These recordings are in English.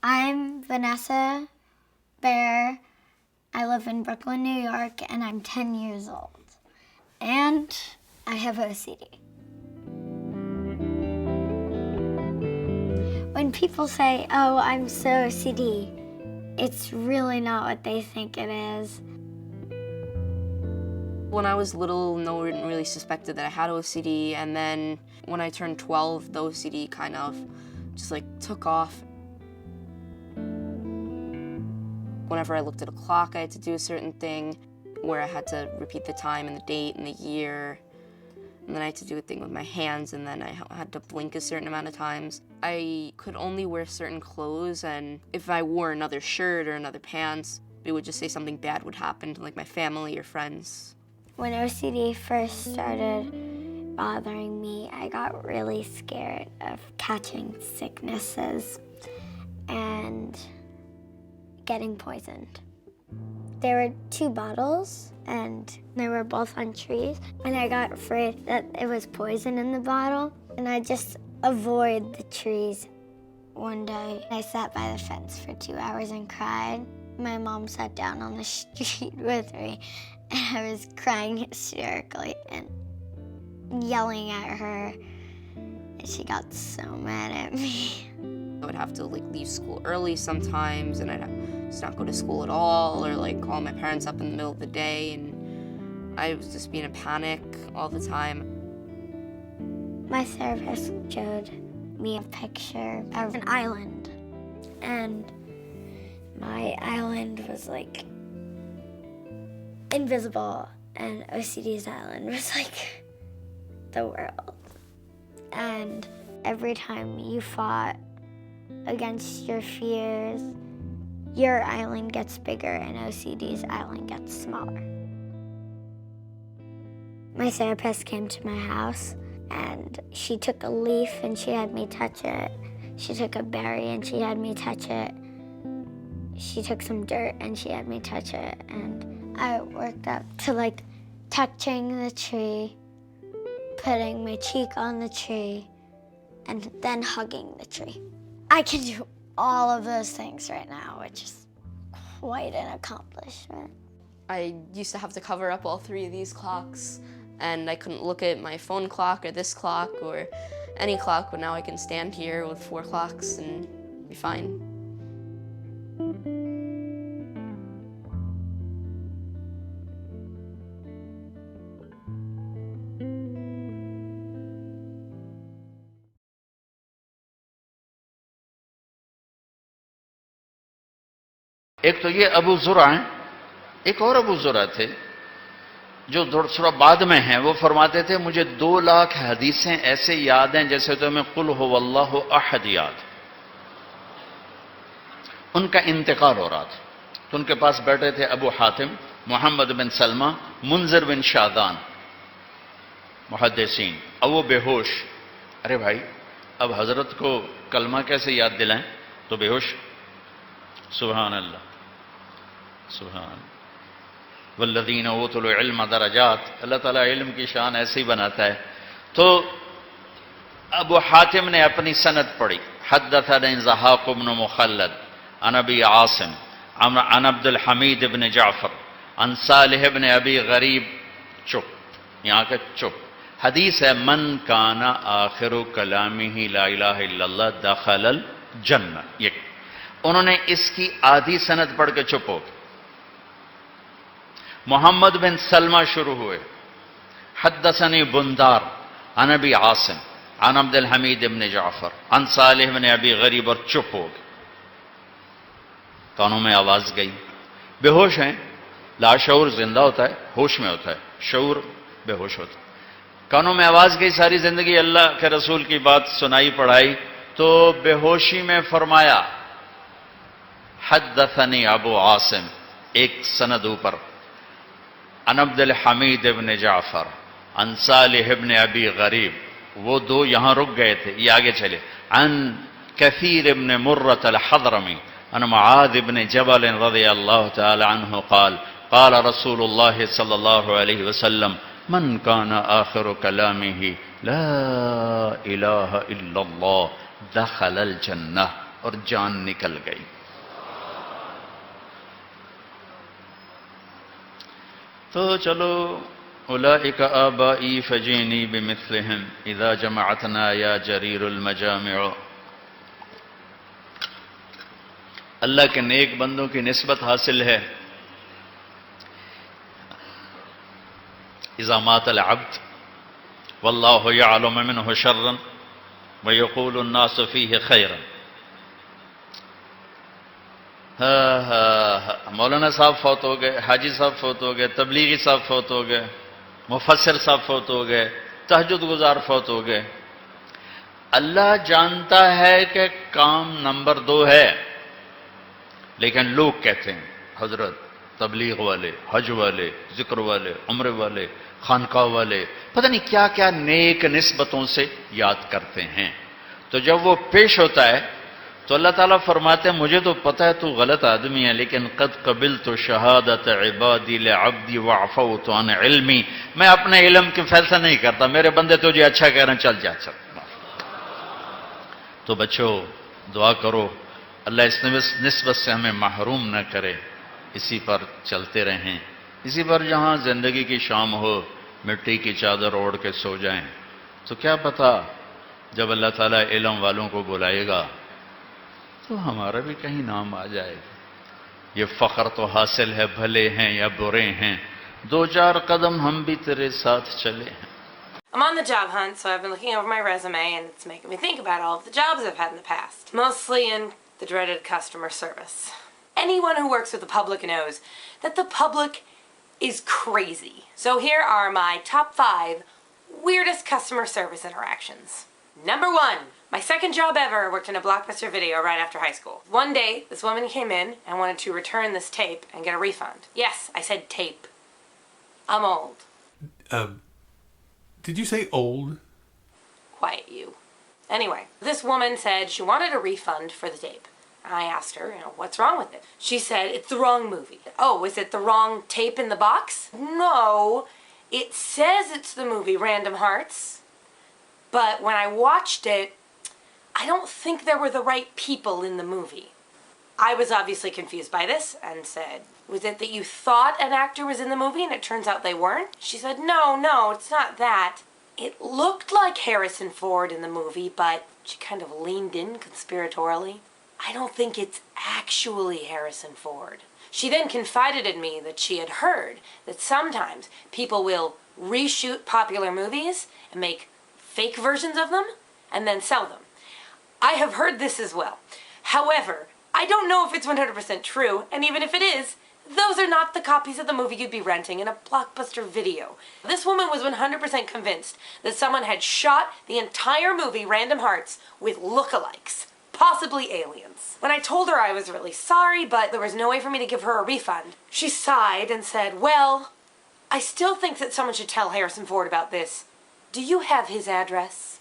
I'm Vanessa Bear. I live in Brooklyn, New York, and I'm 10 years old. And I have OCD. When people say, oh, I'm so OCD, it's really not what they think it is. When I was little, no one really suspected that I had OCD, and then when I turned 12, the OCD kind of just like took off. Whenever I looked at a clock, I had to do a certain thing where I had to repeat the time and the date and the year. And then I had to do a thing with my hands, and then I had to blink a certain amount of times. I could only wear certain clothes, and if I wore another shirt or another pants, it would just say something bad would happen to like my family or friends. When OCD first started bothering me, I got really scared of catching sicknesses and getting poisoned. There were 2 bottles, and they were both on trees, and I got afraid that it was poison in the bottle, and I just avoided the trees. One day, I sat by the fence for 2 hours and cried. My mom sat down on the street with me, and I was crying hysterically and yelling at her, and she got so mad at me. I would have to like leave school early sometimes, and I'd just not go to school at all, or like call my parents up in the middle of the day, and I was just being in a panic all the time. My therapist showed me a picture of an island, and my island was like invisible, and OCD's island was like the world. And every time you fought against your fears, your island gets bigger and OCD's island gets smaller. My therapist came to my house, and she took a leaf and she had me touch it. She took a berry and she had me touch it. She took some dirt and she had me touch it. And I worked up to like touching the tree, putting my cheek on the tree, and then hugging the tree. I can do all of those things right now, which is quite an accomplishment. I used to have to cover up all 3 of these clocks, and I couldn't look at my phone clock or this clock or any clock, but now I can stand here with 4 clocks and be fine. एक तो ये अबू ज़ुरा हैं, एक और अबू ज़ुरा थे जो थोड़ा बाद में हैं। वो फरमाते थे, मुझे 2 लाख हदीसें ऐसे याद हैं जैसे तो मैं कुल हु वल्लाहु अहद याद। उनका इंतकाल हो रहा था, तो उनके पास बैठे थे अबू हातिम, मोहम्मद बिन सलमा, मुंजर बिन शादान, मुहद्दिसीन। अब वो बेहोश। अरे भाई, अब हजरत को कलमा कैसे याद दिलाएं? तो बेहोश। सुभान अल्लाह, सुभान। वल्लज़ीना ऊतुल इल्म दरजात, अल्लाह ताला इल्म की शान ऐसे ही बनाता है। तो अबू हातिम ने अपनी सनद पढ़ी, हद्दथनी ज़हाक़ इब्न मुखल्लद अन अबी आसिम अन अब्दुल हमीद इब्न जाफर अन सालिह इब्न अबी गरीब। चुप, यहां का चुप। हदीस है, मन काना आखिरु कलामिही ला इलाहा इल्लल्लाह दखलल जन्नह। ये उन्होंने इसकी आधी सनद पढ़ के चुप हो गए। मोहम्मद बिन सलमा शुरू हुए, हद्दसनी बुंदार अन अबी आसिम अन अब्दुल हमीद इब्न जाफर अन सालिह इब्न अबी गरीब, और चुप हो गए। कानों में आवाज गई। बेहोश हैं, लाशऊर जिंदा होता है, होश में होता है, शऊर बेहोश होता है। कानों में आवाज गई, सारी जिंदगी अल्लाह के रसूल की बात सुनाई पढ़ाई, तो बेहोशी में फरमाया, हद्दथनी अबू आसिम, एक सनद ऊपर, अन अब्दुल हमीद इब्न जाफर अन सालिह इब्न अबी गरीब। वो 2 यहां रुक गए थे, ये आगे चले। अन कसीर इब्न मुर्रत अल हदरमी अन मुआद इब्न जबल रज़ियल्लाहु तआला अन्हु क़ाल क़ाल रसूलुल्लाह सल्लल्लाहु अलैहि वसल्लम मन काना आखिरु कलामिही ला इलाहा इल्लल्लाह दखलल जन्नह। और जान निकल गई। तो चलो, उलाइका आबाई फजीनी बिमिस्लिहिम इज़ा जमअतना या जरीरुल मजामिअ। अल्लाह के नेक बंदों की निस्बत हासिल है। इज़ा मातल अब्द वल्लाहु यअलमु मिन्हु शर्रन व यक़ूलु अन्नासु फ़ीहि खैरन। मौलाना साहब फौत हो गए, हाजी साहब फौत हो गए, तबलीगी साहब फौत हो गए, मुफस्सिर साहब फौत हो गए, तहज्जुद गुजार फौत हो गए। अल्लाह जानता है कि काम नंबर 2 है, लेकिन लोग कहते हैं हजरत तबलीग वाले, हज वाले, जिक्र वाले, उम्र वाले, खानका वाले, पता नहीं क्या क्या नेक निस्बतों से याद करते हैं। तो जब वो पेश होता है तो अल्लाह ताला फरमाते हैं मुझे तो पता है तू गलत आदमी है, लेकिन कद कबिल तो शहादत इबादी ले अब्दी वाफ़ौ तो अन इल्मी। मैं अपने इल्म के फैसला नहीं करता, मेरे बंदे तुझे अच्छा कह रहे हैं, चल जा चल। तो बच्चों, दुआ करो अल्लाह इस निस्बत से हमें महरूम न करे, इसी पर चलते रहें, इसी पर जहां जिंदगी की शाम हो मिट्टी की चादर ओढ़ के सो जाएं। तो क्या पता जब अल्लाह ताला इल्म वालों को बुलाएगा तो हमारा भी कहीं नाम आ जाएगा। ये फख्र तो हासिल है, भले हैं या बुरे हैं, 2-4 कदम हम भी तेरे साथ चले हैं। I'm on the job hunt, so I've been looking over my resume, and it's making me think about all of the jobs I've had in the past, mostly in the dreaded customer service. Anyone who works with the public knows that the public is crazy. So here are my top 5 weirdest customer service interactions. Number 1. My second job ever, worked in a Blockbuster Video right after high school. One day, this woman came in and wanted to return this tape and get a refund. Yes, I said tape. I'm old. Did you say old? Quiet you. Anyway, this woman said she wanted a refund for the tape. I asked her, what's wrong with it? She said, it's the wrong movie. Oh, is it the wrong tape in the box? No, it says it's the movie Random Hearts. But when I watched it, I don't think there were the right people in the movie. I was obviously confused by this and said, was it that you thought an actor was in the movie and it turns out they weren't? She said, no, it's not that. It looked like Harrison Ford in the movie, but she kind of leaned in conspiratorially. I don't think it's actually Harrison Ford. She then confided in me that she had heard that sometimes people will reshoot popular movies and make fake versions of them and then sell them. I have heard this as well. However, I don't know if it's 100% true, and even if it is, those are not the copies of the movie you'd be renting in a Blockbuster Video. This woman was 100% convinced that someone had shot the entire movie Random Hearts with lookalikes, possibly aliens. When I told her I was really sorry, but there was no way for me to give her a refund, she sighed and said, well, I still think that someone should tell Harrison Ford about this. Do you have his address?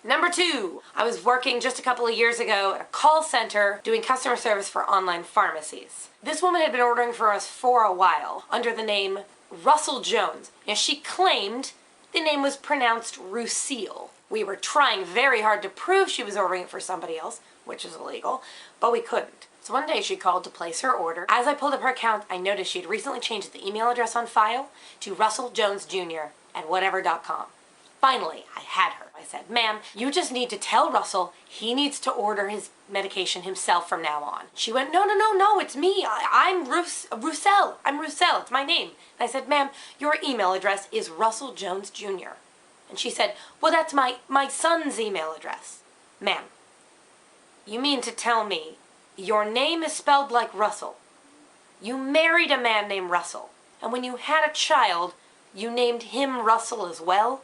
Number 2, I was working just a couple of years ago at a call center doing customer service for online pharmacies. This woman had been ordering for us for a while under the name Russell Jones. Now, she claimed the name was pronounced Lucille. We were trying very hard to prove she was ordering it for somebody else, which is illegal, but we couldn't. So one day she called to place her order. As I pulled up her account, I noticed she had recently changed the email address on file to russelljonesjr@whatever.com. Finally, I had her. I said, ma'am, you just need to tell Russell he needs to order his medication himself from now on. She went, no, it's me. I'm Roussel. I'm Roussel. It's my name. And I said, ma'am, your email address is Russell Jones Jr. And she said, well, that's my son's email address. Ma'am, you mean to tell me your name is spelled like Russell? You married a man named Russell, and when you had a child, you named him Russell as well?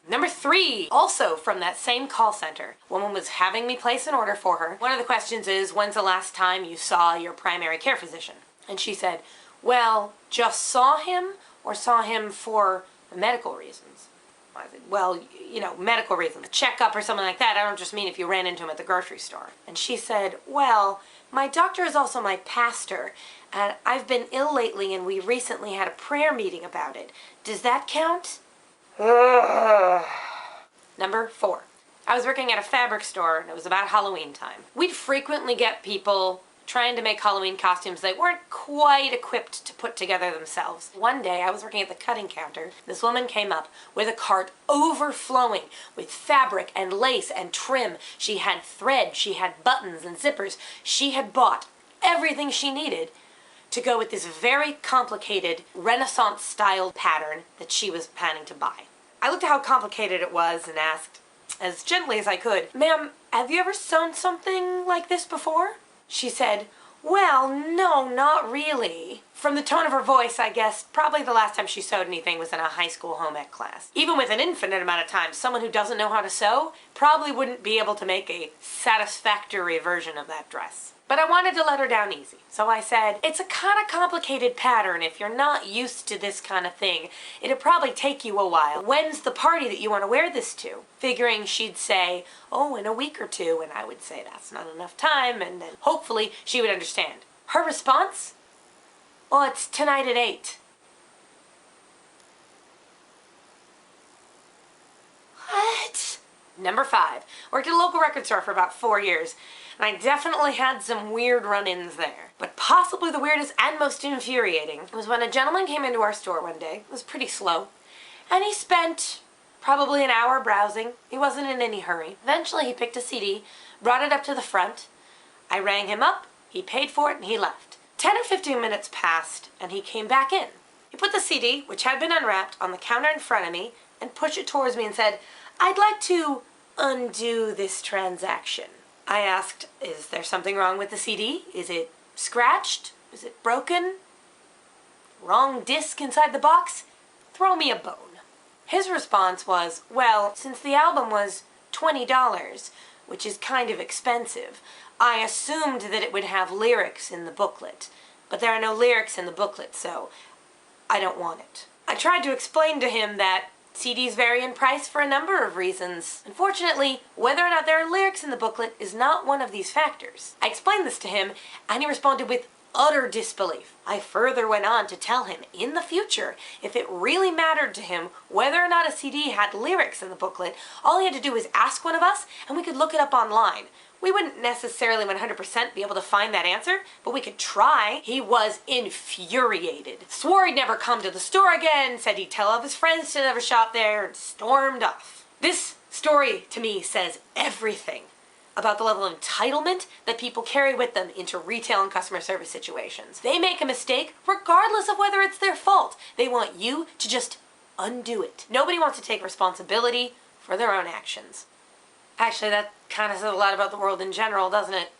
Number 3, also from that same call center. Woman was having me place an order for her. One of the questions is, when's the last time you saw your primary care physician? And she said, well, just saw him or saw him for medical reasons? I said, well, medical reasons, a checkup or something like that. I don't just mean if you ran into him at the grocery store. And she said, well, my doctor is also my pastor, and I've been ill lately and we recently had a prayer meeting about it. Does that count? Number 4. I was working at a fabric store, and it was about Halloween time. We'd frequently get people trying to make Halloween costumes they weren't quite equipped to put together themselves. One day, I was working at the cutting counter. This woman came up with a cart overflowing with fabric and lace and trim. She had thread, she had buttons and zippers. She had bought everything she needed to go with this very complicated Renaissance-style pattern that she was planning to buy. I looked at how complicated it was and asked, as gently as I could, "Ma'am, have you ever sewn something like this before?" She said, "Well, no, not really." From the tone of her voice, I guess probably the last time she sewed anything was in a high school home ec class. Even with an infinite amount of time, someone who doesn't know how to sew probably wouldn't be able to make a satisfactory version of that dress. But I wanted to let her down easy, so I said, "It's a kind of complicated pattern. If you're not used to this kind of thing, it'd probably take you a while. When's the party that you want to wear this to?" Figuring she'd say, "Oh, in a week or two," and I would say, "That's not enough time," and then hopefully she would understand. Her response? "Well, it's tonight at 8. What? Number 5. Worked at a local record store for about 4 years, and I definitely had some weird run-ins there. But possibly the weirdest and most infuriating was when a gentleman came into our store one day. It was pretty slow, and he spent probably an hour browsing. He wasn't in any hurry. Eventually he picked a CD, brought it up to the front. I rang him up, he paid for it, and he left. 10 or 15 minutes passed, and he came back in. He put the CD, which had been unwrapped, on the counter in front of me and pushed it towards me and said, "I'd like to undo this transaction." I asked, "Is there something wrong with the CD? Is it scratched? Is it broken? Wrong disc inside the box? Throw me a bone." His response was, "Well, since the album was $20, which is kind of expensive, I assumed that it would have lyrics in the booklet. But there are no lyrics in the booklet, so I don't want it." I tried to explain to him that CDs vary in price for a number of reasons. Unfortunately, whether or not there are lyrics in the booklet is not one of these factors. I explained this to him, and he responded with utter disbelief. I further went on to tell him, in the future, if it really mattered to him whether or not a CD had lyrics in the booklet, all he had to do was ask one of us, and we could look it up online. We wouldn't necessarily 100% be able to find that answer, but we could try. He was infuriated. Swore he'd never come to the store again, said he'd tell all of his friends to never shop there, and stormed off. This story, to me, says everything about the level of entitlement that people carry with them into retail and customer service situations. They make a mistake regardless of whether it's their fault. They want you to just undo it. Nobody wants to take responsibility for their own actions. Actually, that kind of says a lot about the world in general, doesn't it?